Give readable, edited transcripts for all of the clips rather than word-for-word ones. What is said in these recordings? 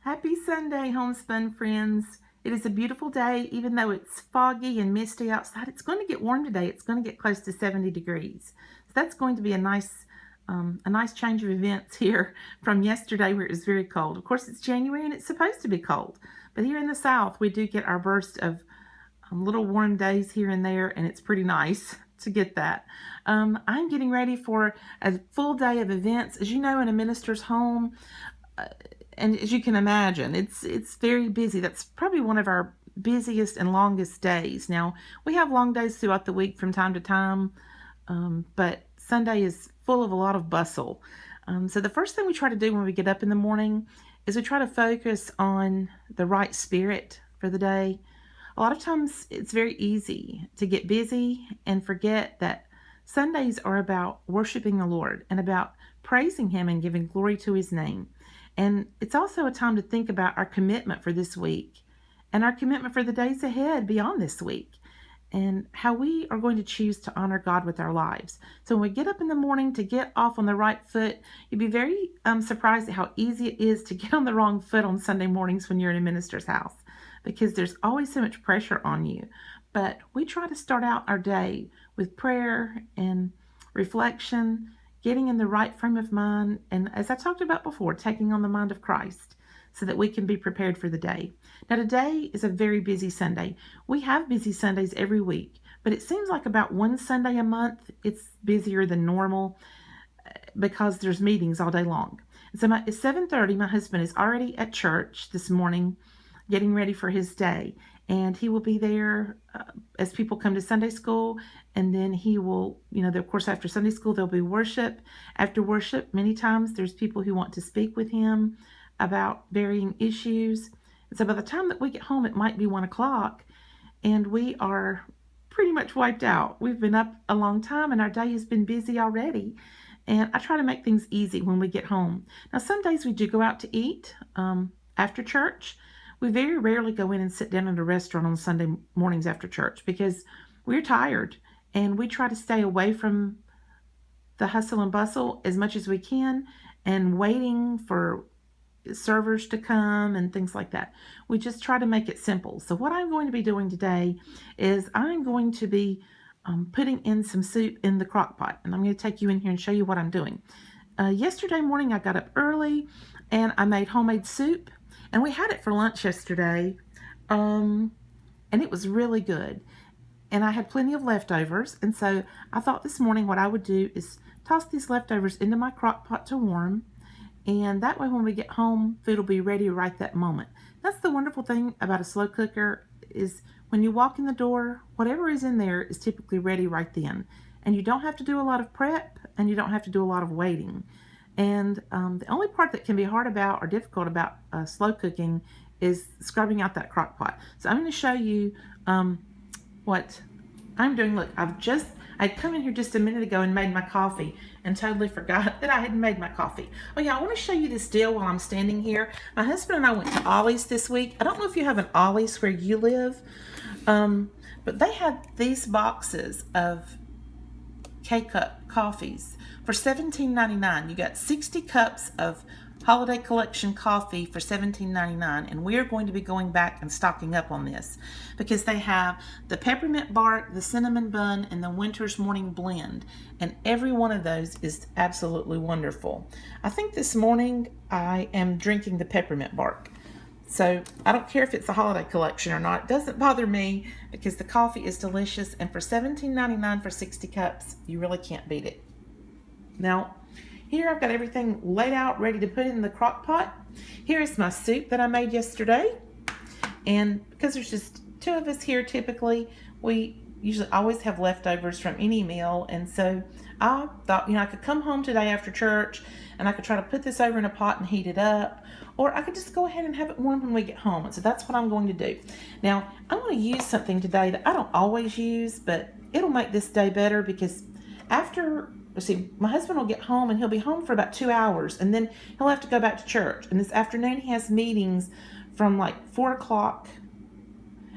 Happy Sunday, homespun friends. It is a beautiful day, even though it's foggy and misty outside. It's going to get warm today. It's going to get close to 70 degrees. So that's going to be a nice change of events here from yesterday where it was very cold. Of course, it's January and it's supposed to be cold. But here in the South, we do get our burst of little warm days here and there, and it's pretty nice to get that. I'm getting ready for a full day of events. As you know, in a minister's home, and as you can imagine, it's very busy. That's probably one of our busiest and longest days. Now, we have long days throughout the week from time to time, but Sunday is full of a lot of bustle. So the first thing we try to do when we get up in the morning is we try to focus on the right spirit for the day. A lot of times it's very easy to get busy and forget that Sundays are about worshiping the Lord and about praising Him and giving glory to His name. And it's also a time to think about our commitment for this week and our commitment for the days ahead beyond this week and how we are going to choose to honor God with our lives. So when we get up in the morning to get off on the right foot, you'd be very surprised at how easy it is to get on the wrong foot on Sunday mornings when you're in a minister's house, because there's always so much pressure on you. But we try to start out our day with prayer and reflection, getting in the right frame of mind, and as I talked about before, taking on the mind of Christ so that we can be prepared for the day. Now, today is a very busy Sunday. We have busy Sundays every week, but it seems like about one Sunday a month it's busier than normal because there's meetings all day long. And so it's 7:30. My husband is already at church this morning getting ready for his day. And he will be there as people come to Sunday school. And then he will, of course, after Sunday school, there'll be worship. After worship, many times there's people who want to speak with him about varying issues. And so by the time that we get home, it might be 1 o'clock. And we are pretty much wiped out. We've been up a long time and our day has been busy already. And I try to make things easy when we get home. Now, some days we do go out to eat after church. We very rarely go in and sit down at a restaurant on Sunday mornings after church because we're tired and we try to stay away from the hustle and bustle as much as we can and waiting for servers to come and things like that. We just try to make it simple. So what I'm going to be doing today is I'm going to be putting in some soup in the crock pot, and I'm going to take you in here and show you what I'm doing. Yesterday morning I got up early and I made homemade soup. And we had it for lunch yesterday, and it was really good. And I had plenty of leftovers, and so I thought this morning what I would do is toss these leftovers into my crock pot to warm, and that way when we get home, food will be ready right that moment. That's the wonderful thing about a slow cooker is when you walk in the door, whatever is in there is typically ready right then. And you don't have to do a lot of prep, and you don't have to do a lot of waiting. And the only part that can be hard about or difficult about slow cooking is scrubbing out that crock pot. So I'm going to show you what I'm doing. Look, I'd come in here just a minute ago and made my coffee and totally forgot that I hadn't made my coffee. Oh yeah, I want to show you this deal while I'm standing here. My husband and I went to Ollie's this week. I don't know if you have an Ollie's where you live, but they had these boxes of K-Cup coffees for $17.99. You got 60 cups of holiday collection coffee for $17.99, and we are going to be going back and stocking up on this because they have the peppermint bark, the cinnamon bun, and the winter's morning blend, and every one of those is absolutely wonderful. I think this morning I am drinking the peppermint bark. So I don't care if it's a holiday collection or not. It doesn't bother me because the coffee is delicious. And for $17.99 for 60 cups, you really can't beat it. Now, here I've got everything laid out, ready to put in the crock pot. Here is my soup that I made yesterday. And because there's just two of us here typically, we usually always have leftovers from any meal. And so I thought, I could come home today after church and I could try to put this over in a pot and heat it up. Or I could just go ahead and have it warm when we get home. And so that's what I'm going to do. Now, I'm going to use something today that I don't always use, but it'll make this day better because my husband will get home and he'll be home for about 2 hours and then he'll have to go back to church. And this afternoon he has meetings from like 4 o'clock.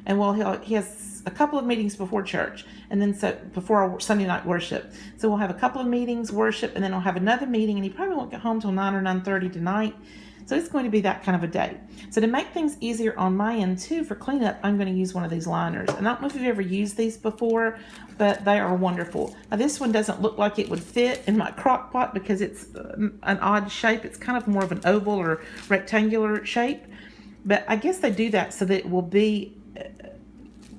And he has a couple of meetings before church, and then so before our Sunday night worship. So we'll have a couple of meetings, worship, and then I'll have another meeting, and he probably won't get home till 9 or 9:30 tonight. So it's going to be that kind of a day. So to make things easier on my end too for cleanup, I'm going to use one of these liners. And I don't know if you've ever used these before, but they are wonderful. Now this one doesn't look like it would fit in my crock pot because it's an odd shape. It's kind of more of an oval or rectangular shape. But I guess they do that so that it will be,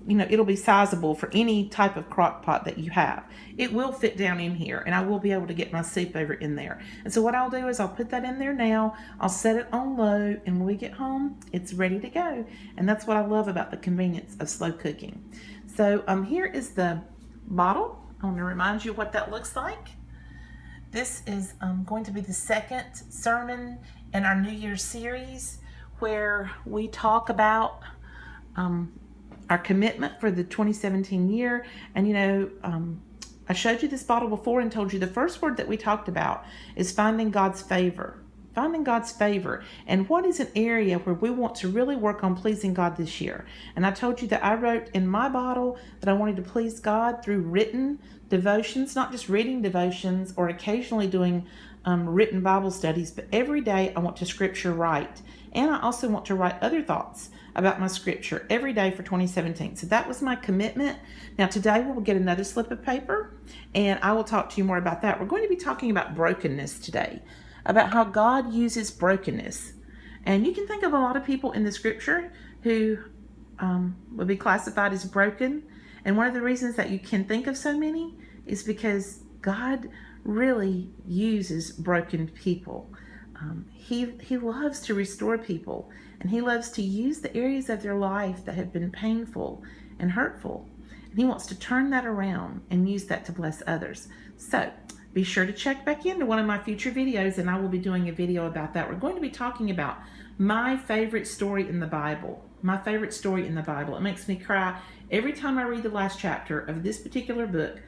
it'll be sizable for any type of crock pot that you have. It will fit down in here, and I will be able to get my soup over in there. And so what I'll do is I'll put that in there now. I'll set it on low, and when we get home, it's ready to go. And that's what I love about the convenience of slow cooking. So here is the bottle. I want to remind you what that looks like. This is going to be the second sermon in our New Year's series where we talk about our commitment for the 2017 year. And I showed you this bottle before and told you the first word that we talked about is finding God's favor. Finding God's favor. And what is an area where we want to really work on pleasing God this year? And I told you that I wrote in my bottle that I wanted to please God through written devotions, not just reading devotions or occasionally doing written Bible studies, but every day I want to scripture write. And I also want to write other thoughts about my scripture every day for 2017. So that was my commitment. Now today we will get another slip of paper and I will talk to you more about that. We're going to be talking about brokenness today, about how God uses brokenness. And you can think of a lot of people in the scripture who would be classified as broken. And one of the reasons that you can think of so many is because God really uses broken people. He loves to restore people, and he loves to use the areas of their life that have been painful and hurtful. And he wants to turn that around and use that to bless others. So be sure to check back into one of my future videos, and I will be doing a video about that. We're going to be talking about my favorite story in the Bible. My favorite story in the Bible. It makes me cry every time I read the last chapter of this particular book.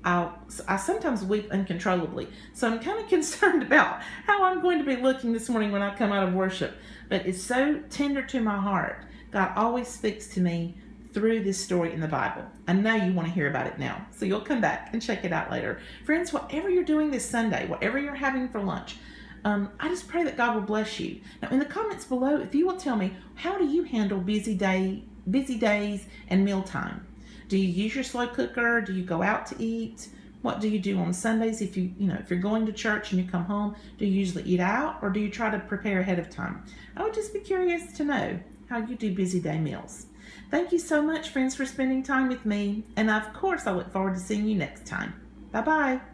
I sometimes weep uncontrollably. So I'm kind of concerned about how I'm going to be looking this morning when I come out of worship. But it's so tender to my heart. God always speaks to me through this story in the Bible. I know you want to hear about it now. So you'll come back and check it out later. Friends, whatever you're doing this Sunday, whatever you're having for lunch, I just pray that God will bless you. Now in the comments below, if you will tell me, how do you handle busy days and mealtime? Do you use your slow cooker? Do you go out to eat? What do you do on Sundays if you're going to church and you come home? Do you usually eat out or do you try to prepare ahead of time? I would just be curious to know how you do busy day meals. Thank you so much, friends, for spending time with me. And of course, I look forward to seeing you next time. Bye-bye.